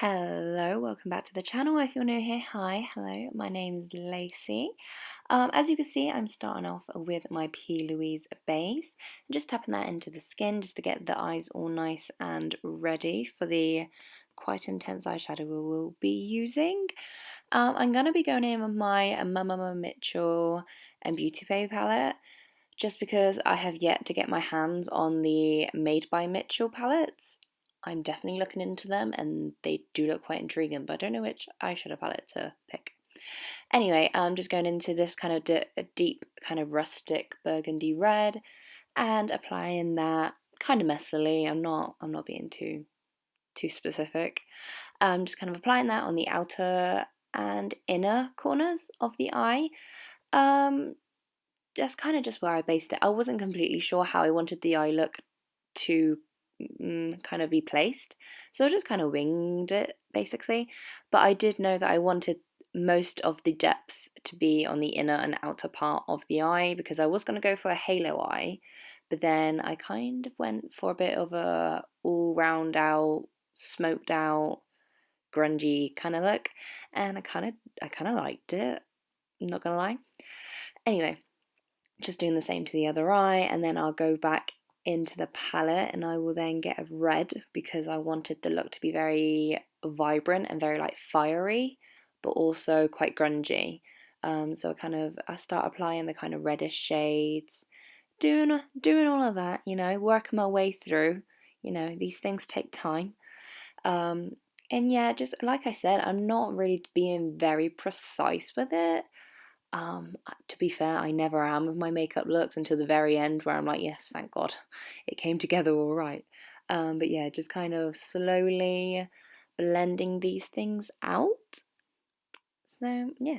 Hello, welcome back to the channel. If you're new here, hi, hello, my name is Lacey. As you can see, I'm starting off with my P. Louise base, and just tapping that into the skin just to get the eyes all nice and ready for the quite intense eyeshadow we will be using. I'm going to be going in with my Mama Mitchell and Beauty Bay palette, just because I have yet to get my hands on the Made by Mitchell palettes. I'm definitely looking into them and they do look quite intriguing, but I don't know which eyeshadow palette to pick. Anyway, I'm just going into this kind of deep, kind of rustic burgundy red and applying that kind of messily. I'm not being too specific. Just kind of applying that on the outer and inner corners of the eye. That's kind of just where I based it. I wasn't completely sure how I wanted the eye look to kind of be placed, so I just kind of winged it basically. But I did know that I wanted most of the depth to be on the inner and outer part of the eye, because I was going to go for a halo eye, but then I kind of went for a bit of a all round out, smoked out, grungy kind of look, and I kind of liked it, I'm not gonna lie. Anyway, just doing the same to the other eye, and then I'll go back into the palette and I will then get a red, because I wanted the look to be very vibrant and very like fiery, but also quite grungy. So I start applying the kind of reddish shades, doing all of that, working my way through. These things take time. And yeah, just like I said, I'm not really being very precise with it. To be fair, I never am with my makeup looks until the very end, where I'm like, yes, thank God, it came together all right. But yeah, just kind of slowly blending these things out. So yeah,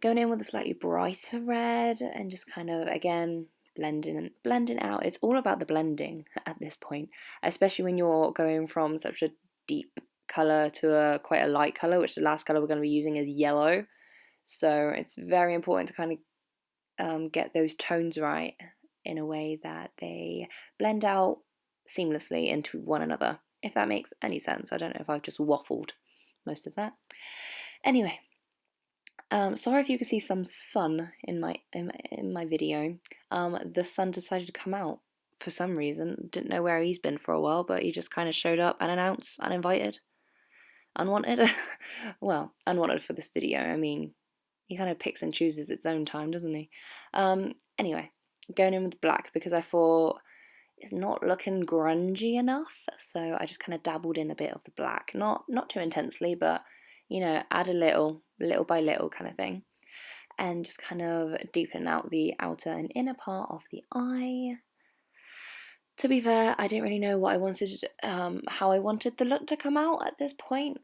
going in with a slightly brighter red and just kind of again blending out. It's all about the blending at this point, especially when you're going from such a deep color to a quite a light color, which the last color we're going to be using is yellow. So it's very important to kind of get those tones right in a way that they blend out seamlessly into one another, if that makes any sense. I don't know if I've just waffled most of that. Anyway, sorry if you could see some sun in my video. The sun decided to come out for some reason. Didn't know where he's been for a while, but he just kind of showed up unannounced, uninvited, unwanted. Well, unwanted for this video. I mean, he kind of picks and chooses its own time, doesn't he? Anyway, going in with black because I thought it's not looking grungy enough, so I just kind of dabbled in a bit of the black, not too intensely, but add a little by little kind of thing, and just kind of deepen out the outer and inner part of the eye. To be fair, I didn't really know what I wanted, how I wanted the look to come out at this point.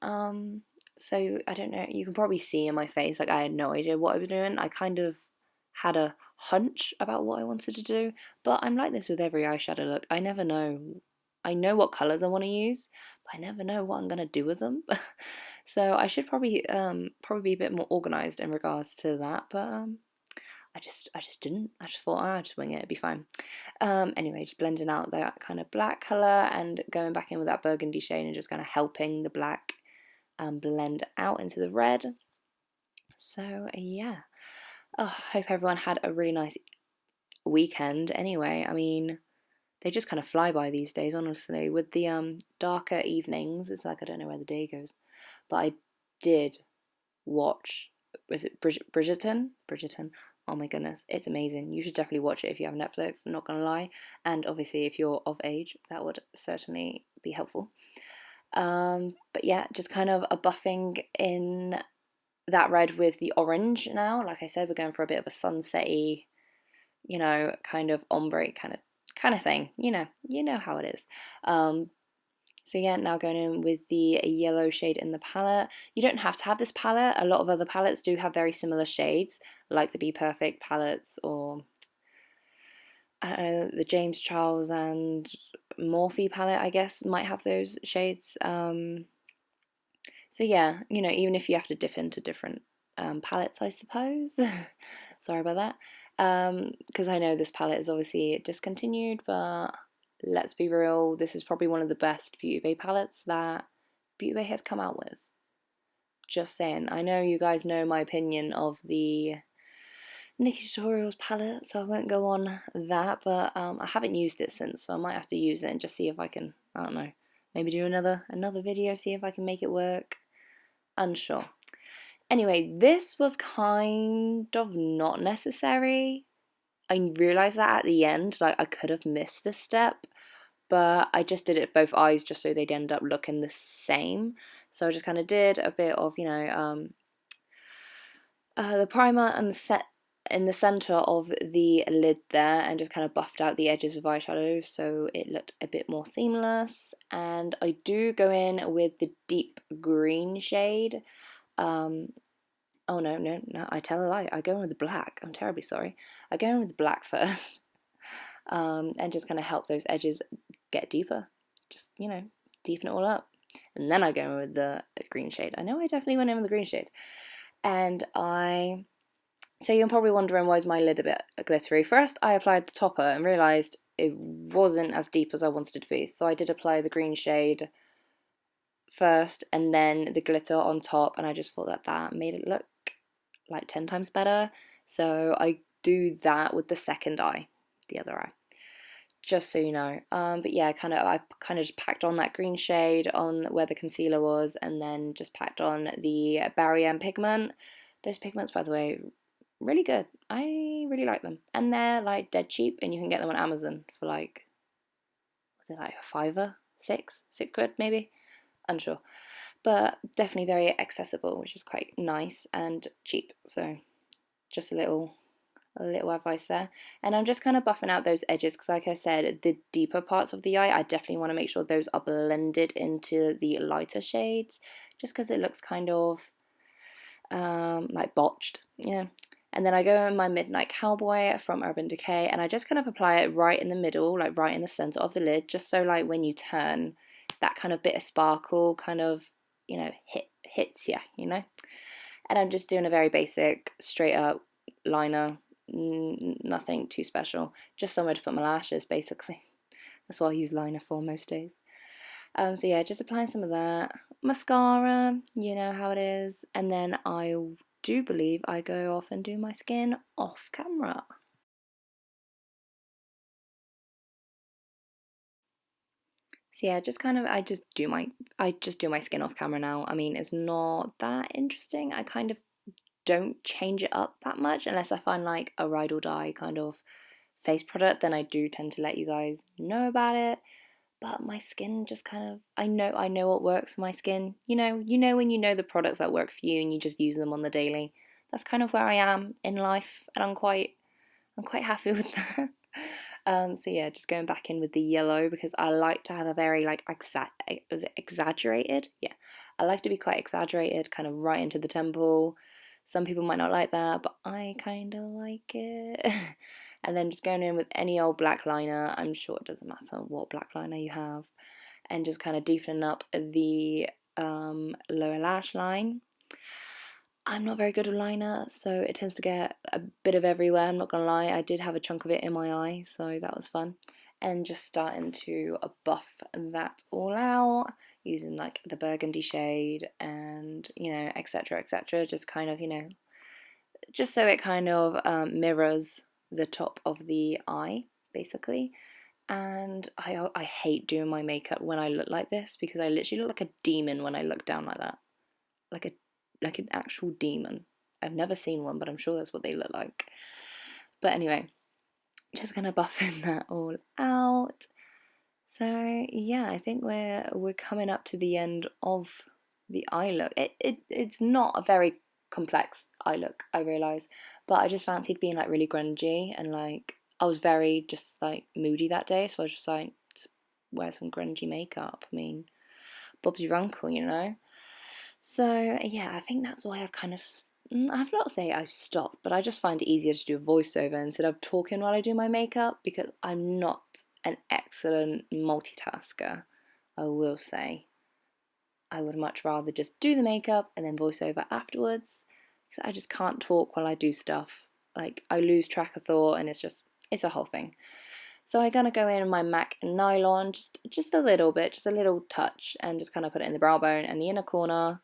So I don't know. You can probably see in my face, like I had no idea what I was doing. I kind of had a hunch about what I wanted to do, but I'm like this with every eyeshadow look. I never know. I know what colours I want to use, but I never know what I'm gonna do with them. So I should probably be a bit more organised in regards to that. But I just didn't. I just thought, I'll just wing it, it'd be fine. Anyway, just blending out that kind of black colour and going back in with that burgundy shade and just kind of helping the black blend out into the red. So yeah, hope everyone had a really nice weekend. Anyway, I mean, they just kind of fly by these days, honestly. With the darker evenings, it's like I don't know where the day goes. But I did watch. Was it Bridgerton? Bridgerton. Oh my goodness, it's amazing. You should definitely watch it if you have Netflix, I'm not gonna lie. And obviously, if you're of age, that would certainly be helpful. But yeah, just kind of a buffing in that red with the orange now. Like I said, we're going for a bit of a sunsetty, kind of ombre kind of thing. You know how it is. So yeah, now going in with the yellow shade in the palette. You don't have to have this palette. A lot of other palettes do have very similar shades, like the Be Perfect palettes or I don't know, the James Charles and Morphe palette, I guess, might have those shades. So yeah, even if you have to dip into different palettes, I suppose. Sorry about that. Because I know this palette is obviously discontinued, but let's be real, this is probably one of the best Beauty Bay palettes that Beauty Bay has come out with. Just saying. I know you guys know my opinion of the Nikki Tutorials palette, so I won't go on that, but I haven't used it since, so I might have to use it and just see if I can, I don't know, maybe do another video, see if I can make it work. Unsure. Anyway, this was kind of not necessary. I realised that at the end, like I could have missed this step, but I just did it both eyes just so they'd end up looking the same. So I just kind of did a bit of, you know, the primer and the set in the center of the lid there, and just kind of buffed out the edges with eyeshadow so it looked a bit more seamless. And I do go in with the deep green shade. Oh no, I tell a lie. I go in with the black. I'm terribly sorry. I go in with the black first, and just kind of help those edges get deeper. Just, you know, deepen it all up. And then I go in with the green shade. I know I definitely went in with the green shade. And so you're probably wondering, why is my lid a bit glittery? First, I applied the topper and realised it wasn't as deep as I wanted it to be. So I did apply the green shade first and then the glitter on top, and I just thought that that made it look like 10 times better. So I do that with the second eye, the other eye, just so you know. But yeah, I kind of just packed on that green shade on where the concealer was, and then just packed on the Barry M pigment. Those pigments, by the way, really good. I really like them, and they're like dead cheap, and you can get them on Amazon for like, was it like a fiver, six quid maybe, unsure, but definitely very accessible, which is quite nice and cheap. So just a little advice there. And I'm just kind of buffing out those edges because, like I said, the deeper parts of the eye, I definitely want to make sure those are blended into the lighter shades, just because it looks kind of like botched, yeah. And then I go in my Midnight Cowboy from Urban Decay, and I just kind of apply it right in the middle, like right in the center of the lid, just so like when you turn, that kind of bit of sparkle kind of, you know, hits you, you know. And I'm just doing a very basic straight up liner, nothing too special, just somewhere to put my lashes basically. That's what I use liner for most days. So yeah, just applying some of that. Mascara, you know how it is. And then I do believe I go off and do my skin off camera. So yeah, just kind of I just do my skin off camera now. I mean, it's not that interesting. I kind of don't change it up that much unless I find like a ride or die kind of face product, then I do tend to let you guys know about it. But my skin just kind of, I know what works for my skin. You know when you know the products that work for you and you just use them on the daily. That's kind of where I am in life, and I'm quite happy with that. So yeah, just going back in with the yellow because I like to have a very like was it exaggerated? Yeah, I like to be quite exaggerated, kind of right into the temple. Some people might not like that, but I kind of like it. And then just going in with any old black liner. I'm sure it doesn't matter what black liner you have, and just kind of deepening up the lower lash line. I'm not very good with liner, so it tends to get a bit of everywhere. I'm not gonna lie, I did have a chunk of it in my eye, so that was fun. And just starting to buff that all out using like the burgundy shade and, you know, etc, etc, just kind of, you know, just so it kind of mirrors the top of the eye basically. And I hate doing my makeup when I look like this because I literally look like a demon when I look down like that, like an actual demon. I've never seen one, but I'm sure that's what they look like. But anyway, just gonna buffing that all out. So yeah, I think we're coming up to the end of the eye look. It's not a very complex eye look, I realise, but I just fancied being like really grungy, and like I was very just like moody that day, so I was just like, wear some grungy makeup. I mean, Bob's your uncle, you know. So yeah, I think that's why I've kind of I've not say I've stopped, but I just find it easier to do a voiceover instead of talking while I do my makeup because I'm not an excellent multitasker. I will say I would much rather just do the makeup and then voiceover afterwards because I just can't talk while I do stuff. Like I lose track of thought and it's a whole thing. So I'm gonna go in my MAC nylon, just a little bit, just a little touch, and just kind of put it in the brow bone and the inner corner.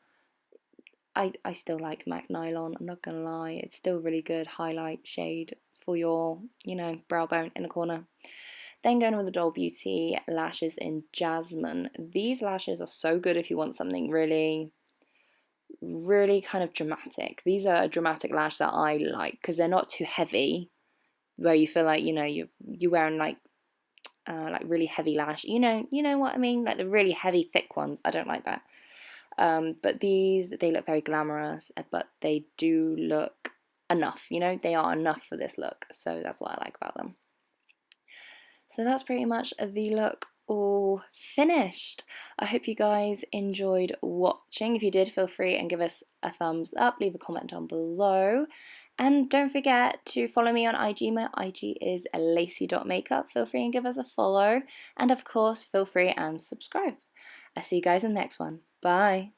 I still like MAC nylon, I'm not gonna lie, it's still really good highlight shade for your, brow bone inner corner. Then going with the Doll Beauty lashes in Jasmine. These lashes are so good if you want something really, really kind of dramatic. These are a dramatic lash that I like because they're not too heavy, where you feel like you're wearing like really heavy lash. You know what I mean, like the really heavy thick ones. I don't like that. But these, they look very glamorous, but they do look enough. They are enough for this look, so that's what I like about them. So that's pretty much the look all finished. I hope you guys enjoyed watching. If you did, feel free and give us a thumbs up, leave a comment down below. And don't forget to follow me on IG. My IG is lacy.makeup. Feel free and give us a follow. And of course, feel free and subscribe. I'll see you guys in the next one. Bye.